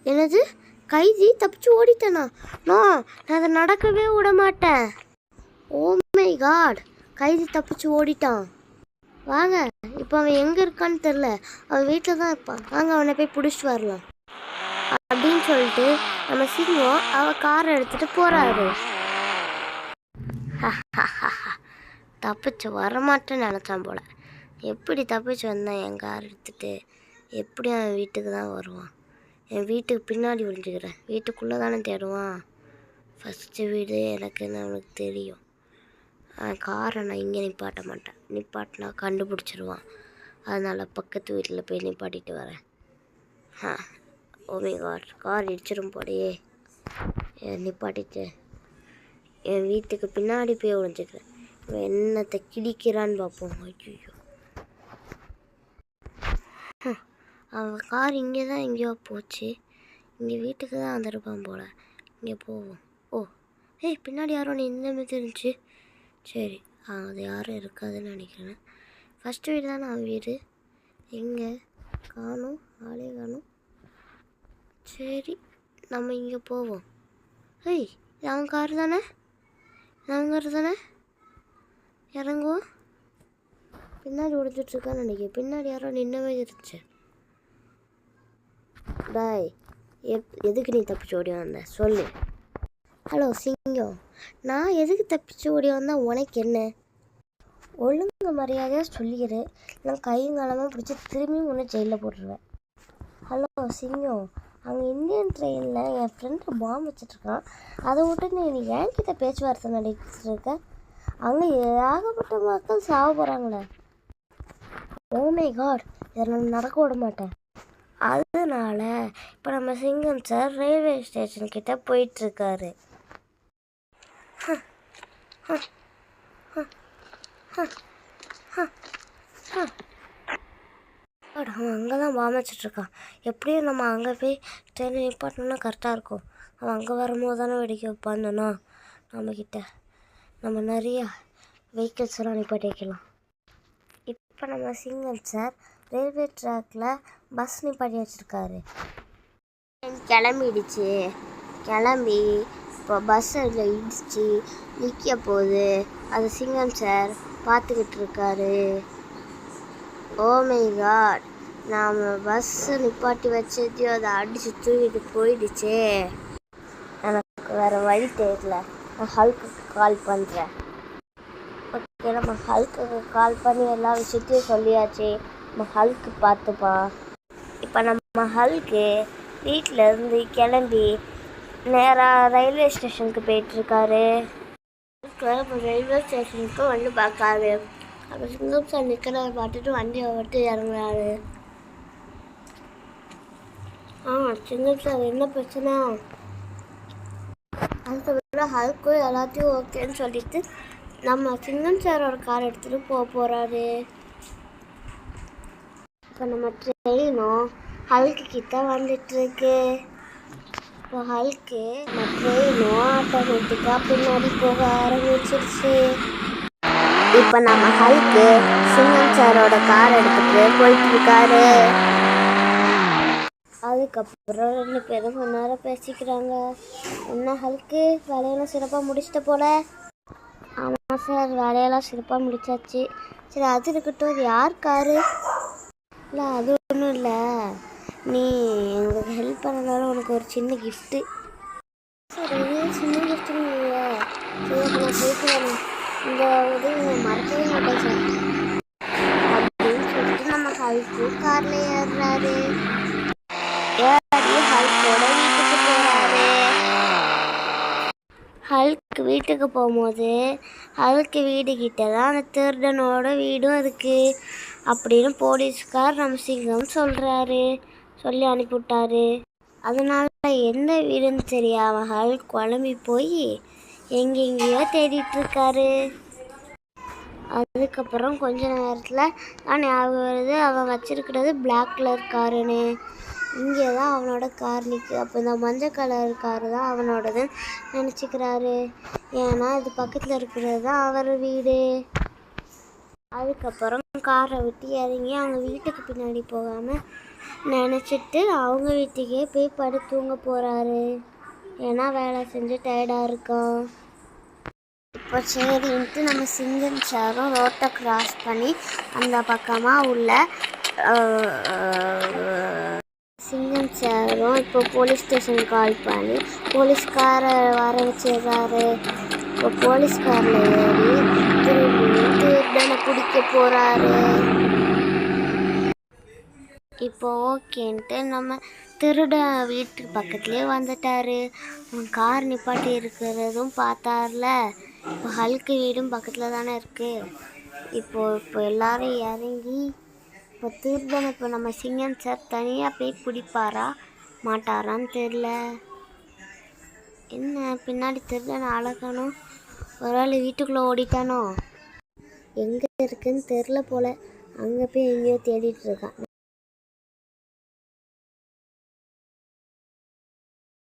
என்னது, கைதி தப்பிச்சு ஓடிட்டானா? நான் அதை நடக்கவே விட மாட்டேன். ஓ மை காட், கைதி தப்பிச்சு ஓடிட்டான். வாங்க, இப்போ அவன் எங்கே இருக்கான்னு தெரில, அவன் வீட்டில் தான் இருப்பான். வாங்க அவனை போய் பிடிச்சிட்டு வரலாம் அப்படின்னு சொல்லிட்டு நம்ம சிங்கம் அவன் காரை எடுத்துகிட்டு போகிறாரு. தப்பிச்சு வரமாட்டேன்னு நினச்சான் போல. எப்படி தப்பிச்சு வந்தான் என் கார் எடுத்துகிட்டு? எப்படி அவன் வீட்டுக்கு தான் வருவான்? என் வீட்டுக்கு பின்னாடி ஒழிஞ்சுக்கிறேன், வீட்டுக்குள்ளே தானே தேடுவான். ஃபஸ்ட்டு வீடு எனக்குன்னு அவனுக்கு தெரியும். காரை நான் இங்கே நிப்பாட்ட மாட்டேன், நிப்பாட்டினா கண்டுபிடிச்சிருவான். அதனால் பக்கத்து வீட்டில் போய் நிப்பாட்டிட்டு வரேன். ஓமே கார் இடிச்சிடும் போடையே. நிப்பாட்டிட்டு என் வீட்டுக்கு பின்னாடி போய் ஒழிஞ்சுக்கிறேன். இவன் என்னத்தை கிடிக்கிறான்னு பார்ப்போம். ஐயோ, அவன் கார் இங்கே தான் எங்கேயோ போச்சு. இங்கே வீட்டுக்கு தான் வந்திருப்பான் போல். இங்கே போவோம். ஓ பின்னாடி யாரோ நின்று தெரிஞ்சு. சரி, அது யாரும் இருக்காதுன்னு நினைக்கிறேன். ஃபஸ்ட்டு வீடு தானே அவன் வீடு. எங்கே காணும், ஆளே காணும். சரி, நம்ம இங்கே போவோம். இது அவன் கார் தானே, அவன் கார் தானே. இறங்குவோம். பின்னாடி ஓடிச்சிட்ருக்கான்னு நினைக்கிறேன். பின்னாடி யாரோ நின்னவே இருந்துச்சு. பாய், எதுக்கு நீ தப்பிச்சு ஓடி வந்த சொல்லு. ஹலோ சிங்கம், நான் எதுக்கு தப்பிச்சு ஓடி வந்தால் உனக்கு என்ன? ஒழுங்கு மரியாதையாக சொல்லிக்கிறேன், நான் கையங்காலமாக பிடிச்சி திரும்பி உன்னை ஜெயிலில் போட்டுருவேன். ஹலோ சிங்கம், அங்கே இந்தியன் ட்ரெயினில் என் ஃப்ரெண்டு பாம்பு வச்சிட்ருக்கான். அதை விட்டு நீ என்கிட்ட பேச்சுவார்த்தை நடிச்சிட்டு இருக்க. அங்கே ஏகப்பட்ட மக்கள் சாக போகிறாங்களே. ஓ மை காட், இதை நான் நடக்க விட மாட்டேன். அதனால இப்போ நம்ம சிங்கம் சார் ரயில்வே ஸ்டேஷன் கிட்ட போயிட்டுருக்காரு. அவன் அங்கே தான் பாம்பு வச்சிட்ருக்கான். எப்படியும் நம்ம அங்கே போய் ட்ரெயினை நிப்பாட்டணும்னா கரெக்டாக இருக்கும். அவன் அங்கே வரும்போது தானே வெடிக்க வைப்பாந்தோன்னா நம்மக்கிட்ட நம்ம நிறையா வெஹிக்கிள்ஸ் எல்லாம் நிப்பாட்டி வைக்கலாம். இப்போ நம்ம சிங்கம் சார் ரயில்வே ட்ராக்கில் பஸ் நிப்பாட்டி வச்சுருக்காரு. கிளம்பிடுச்சு. கிளம்பி இப்போ பஸ் அதில் இடிச்சு நிற்க போகுது. அது சிங்கம் சார் பார்த்துக்கிட்டு இருக்காரு. ஓ மை காட், நாம் பஸ்ஸை நிப்பாட்டி வச்சதையும் அதை அடித்து தூக்கிட்டு போயிடுச்சு. எனக்கு வேறு வழி தெரியல, நான் ஹல்க்குக்கு கால் பண்ணுறேன். ஓகே, நம்ம ஹல்க்குக்கு கால் பண்ணி எல்லா விஷயத்தையும் சொல்லியாச்சு. நம்ம ஹல்க்கு பார்த்துப்பா. இப்போ நம்ம ஹல்க்கு வீட்டிலேருந்து கிளம்பி நேராக ரயில்வே ஸ்டேஷனுக்கு போயிட்டுருக்காரு. ரயில்வே ஸ்டேஷனுக்கு வந்து பார்க்காரு. அப்போ சிங்கம் சார் நிற்கிறத பார்த்துட்டு வண்டியை ஓட்டு இறங்குறாரு. சிங்கம் சார் என்ன பிரச்சனை? அதுக்கப்புறம் ஹல்க்கு எல்லாத்தையும் ஓகேன்னு சொல்லிட்டு நம்ம சிங்கம் சாரோட கார் எடுத்துகிட்டு போகிறாரு. இப்போ நம்ம ட்ரெயினும் ஹல்க்கு கிட்ட வந்துட்டுருக்கு. இப்போ ஹல்க்கு நம்ம ட்ரெயினும் ஆட்டோமேட்டிக்காக பின்னாடி போக ஆரம்பிச்சிருச்சு. இப்போ நம்ம ஹல்க்கு சிங்கம் சாரோட கார் எடுத்துகிட்டு போயிட்டுருக்காரு. அதுக்கப்புறம் 2 பேரும் கொஞ்ச நேரம் பேசிக்கிறாங்க. என்ன ஹல்க்கு, வேலையெல்லாம் சிறப்பாக முடிச்சிட்ட போல? ஆமாம் சார், வேலையெல்லாம் சிறப்பாக முடிச்சாச்சு. சரி, அது இருக்கட்டும், அது யார் காரு? இல்லை, அது ஒன்றும் இல்லை, நீ எங்களுக்கு ஹெல்ப் பண்ணனால உனக்கு ஒரு சின்ன கிஃப்ட்டு. சார், இது சின்ன கிஃப்ட்டுன்னு இல்லை. சரி, அப்போ நான் போய்க்கிறேன். இந்த உதவி மறக்கவே மாட்டேன் சார் அப்படின்னு சொல்லிட்டு நம்ம ஹல்க்கு காரில் ஏறுறாரு. ஹல்கோட வீட்டுக்கு போகிறாரு. ஹல்க் வீட்டுக்கு போகும்போது ஹல்க்கு வீடு கிட்ட தான் அந்த திருடனோட வீடும் இருக்குது அப்படின்னு போலீஸ்கார் நம்ம சிங்கம் சொல்லி அனுப்பிவிட்டாரு. அதனால எந்த வீடுன்னு தெரியாமல் ஹல்க் குழம்பி போய் எங்கெங்கேயோ தேடிட்டுருக்காரு. அதுக்கப்புறம் கொஞ்ச நேரத்தில் தான் ஞாபகம் வருது அவன் வச்சிருக்கிறது பிளாக் கலர் காருன்னு. இங்கே தான் அவனோட கார் நிற்குது. அப்போ இந்த மஞ்சள் கலர் காரு தான் அவனோடதுன்னு நினச்சிக்கிறாரு. ஏன்னா இது பக்கத்தில் இருக்கிறது தான் அவர் வீடு. அதுக்கப்புறம் காரை விட்டு இறங்கி அவங்க வீட்டுக்கு பின்னாடி போகாமல் நினச்சிட்டு அவங்க வீட்டுக்கே போய் படுத்து தூங்க போகிறாரு. ஏன்னா வேலை செஞ்சு டயர்டாக இருக்கோம். இப்போ சரின்ட்டு நம்ம சிங்கம் சாரும் ரோட்டை கிராஸ் பண்ணி அந்த பக்கமாக உள்ள சிங்கம் சாரும் இப்போ போலீஸ் ஸ்டேஷன் கால் பண்ணி போலீஸ்காரை வர வச்சிடுறாரு. இப்போ போலீஸ்காரில் ஏறி திருடனை பிடிக்க போகிறாரு. இப்போ ஓகேன்ட்டு நம்ம திருட வீட்டு பக்கத்துலேயே வந்துட்டாரு. கார் நிப்பாட்டி இருக்கிறதும் பார்த்தார்ல. இப்போ ஹல்க்கு வீடும் பக்கத்தில் தானே இருக்குது. இப்போ எல்லாரும் இறங்கி இப்போ திருடனை இப்போ நம்ம சிங்கம் சார் தனியாக போய் பிடிப்பாரா மாட்டாரான்னு தெரில. என்ன பின்னாடி திருடனை அழகணும். ஒரு ஆள் வீட்டுக்குள்ளே ஓடிட்டானோ, எங்கே இருக்குன்னு தெரில போல். அங்கே போய் எங்கேயோ தேடிட்டு இருக்கான்.